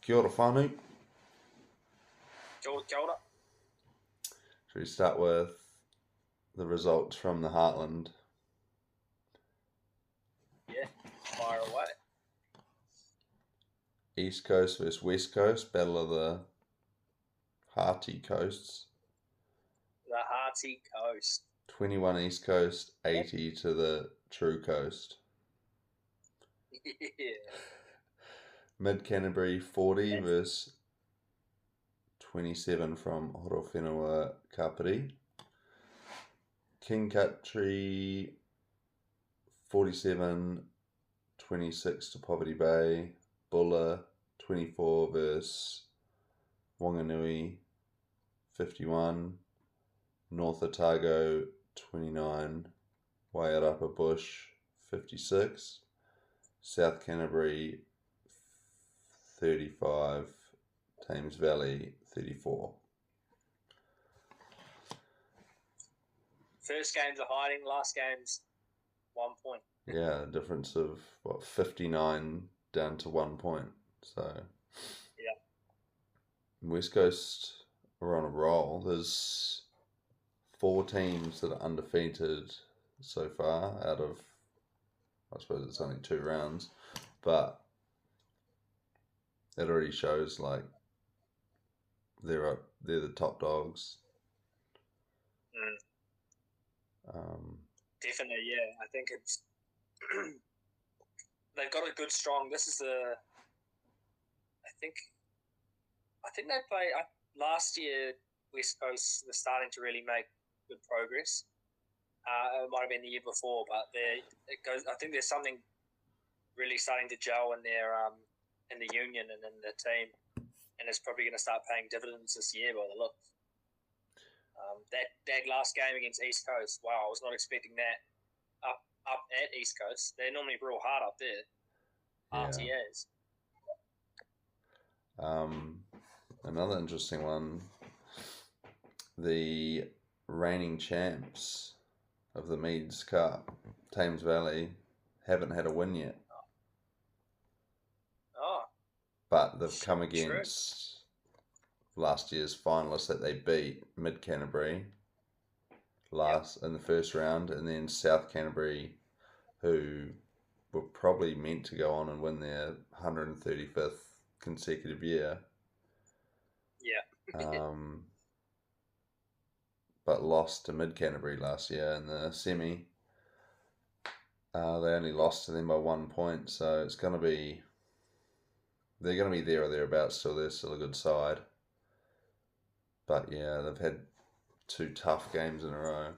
Kia ora whānau. Kia ora. Should we start with the results from the Heartland? Yeah, fire away. East Coast versus West Coast, battle of the Hearty Coasts. The Hearty Coast. 21 East Coast, 80 to the True Coast. Yeah. Mid Canterbury 40 versus 27 from Horowhenua Kapiti. King Country 47 26 to Poverty Bay. Bulla 24 versus Wanganui 51. North Otago 29. Wairarapa Bush 56. South Canterbury 35. Thames Valley 34. First game's a hiding, last game's 1 point. Yeah, a difference of 59 down to 1 point. So yeah, West Coast are on a roll. There's 4 teams that are undefeated so far out of, I suppose it's only 2 rounds, but it already shows like they're the top dogs. Definitely, yeah. I think it's they've got a good strong. This is the. I think they play last year. West Coast were starting to really make good progress. It might have been the year before, but it goes. I think there's something really starting to gel in their in the union and in the team, and it's probably going to start paying dividends this year by the looks. That last game against East Coast, wow, I was not expecting that. Up at East Coast, they're normally real hard up there. RTAs. Another interesting one. The reigning champs of the Meads Cup, Thames Valley, haven't had a win yet. Oh. But they've come against last year's finalists that they beat, Mid Canterbury, in the first round, and then South Canterbury, who were probably meant to go on and win their 135th consecutive year. Yeah. But lost to Mid Canterbury last year in the semi. They only lost to them by 1 point, so it's going to be. They're going to be there or thereabouts, so they're still a good side. But yeah, they've had 2 tough games in a row.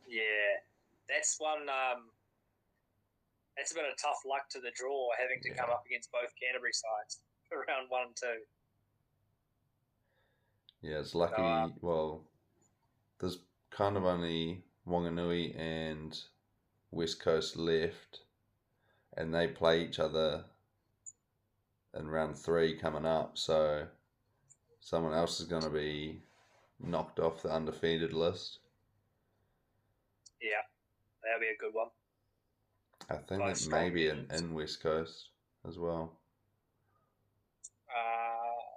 Yeah, that's one. That's a bit of tough luck to the draw, having to come up against both Canterbury sides for round 1 and 2. Yeah, it's lucky. Well, there's kind of only Wanganui and West Coast left, and they play each other in round 3 coming up, so someone else is going to be knocked off the undefeated list. Yeah, that'll be a good one. I think it may be in West Coast as well.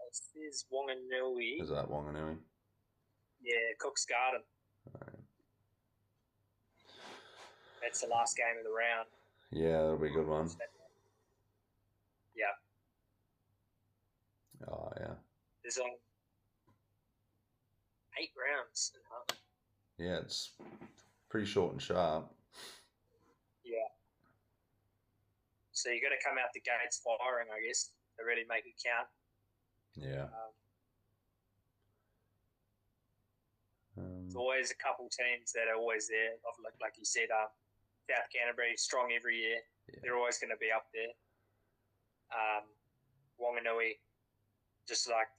It says Wanganui. Is that Wanganui? Yeah, Cook's Garden. Right. That's the last game of the round. Yeah, that'll be a good one. Yeah. Oh, yeah. There's 8 rounds in Heartland. Yeah, it's pretty short and sharp. Yeah. So you got to come out the gates firing, I guess, to really make it count. Yeah. There's always a couple teams that are always there. Like you said, South Canterbury, strong every year. Yeah. They're always going to be up there. Wanganui, just like,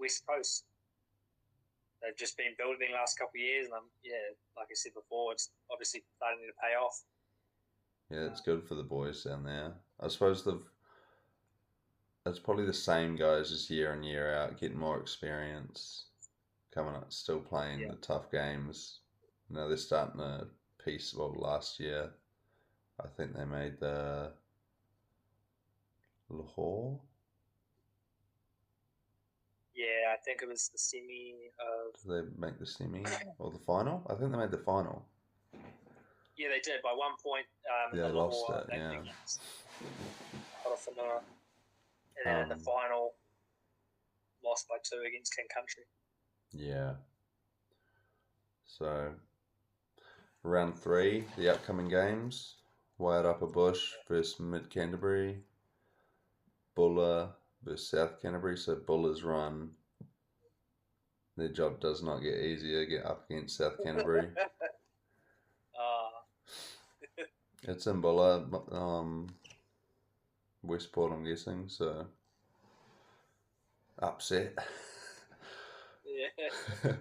West Coast. They've just been building the last couple of years, and like I said before, it's obviously starting to pay off. Yeah, it's good for the boys down there. I suppose it's probably the same guys just year in, year out, getting more experience, coming up, still playing the tough games. You know, they're starting to piece, last year, I think they made the Lahore. Yeah, I think it was the semi of. Did they make the semi or the final? I think they made the final. Yeah, they did by 1 point. Yeah, they lost it. They Yeah. And then in the final, lost by 2 against King Country. Yeah. So, round 3, the upcoming games: Wyatt Upper Bush versus Mid Canterbury, Buller versus South Canterbury. So Buller's run, their job does not get easier. Get up against South Canterbury. It's in Buller, Westport, I'm guessing. So upset. Yeah.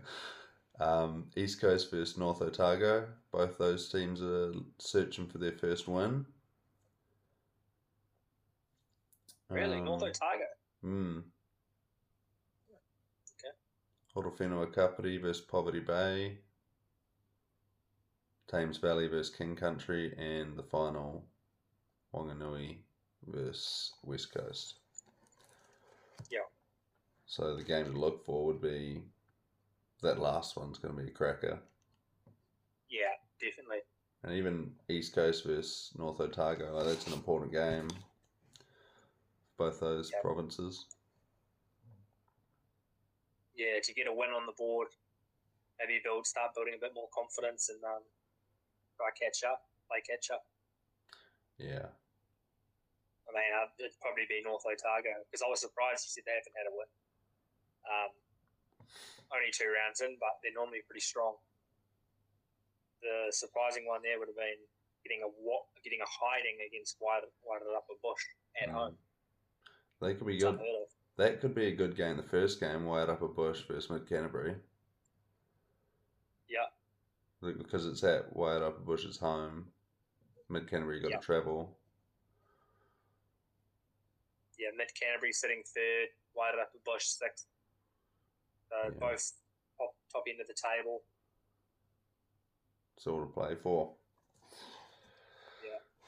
East Coast versus North Otago. Both those teams are searching for their first win. Really? North Otago? Okay. Horowhenua Kapiti versus Poverty Bay. Thames Valley versus King Country. And the final, Wanganui versus West Coast. Yeah. So the game to look for would be, that last one's going to be a cracker. Yeah, definitely. And even East Coast versus North Otago, that's an important game. Both those provinces. Yeah, to get a win on the board, maybe start building a bit more confidence and play catch up. Yeah. I mean, it'd probably be North Otago because I was surprised you said they haven't had a win. Only 2 rounds in, but they're normally pretty strong. The surprising one there would have been getting a hiding against Wyatt Upper Bush at home. They could be good. That could be a good game. The first game, Wyatt Upper Bush versus Mid Canterbury. Yeah. Because it's at Wyatt Upper Bush's home. Mid Canterbury got to travel. Yeah, Mid Canterbury sitting 3rd, Wyatt Upper Bush 6th. Both top end of the table. It's all to play for.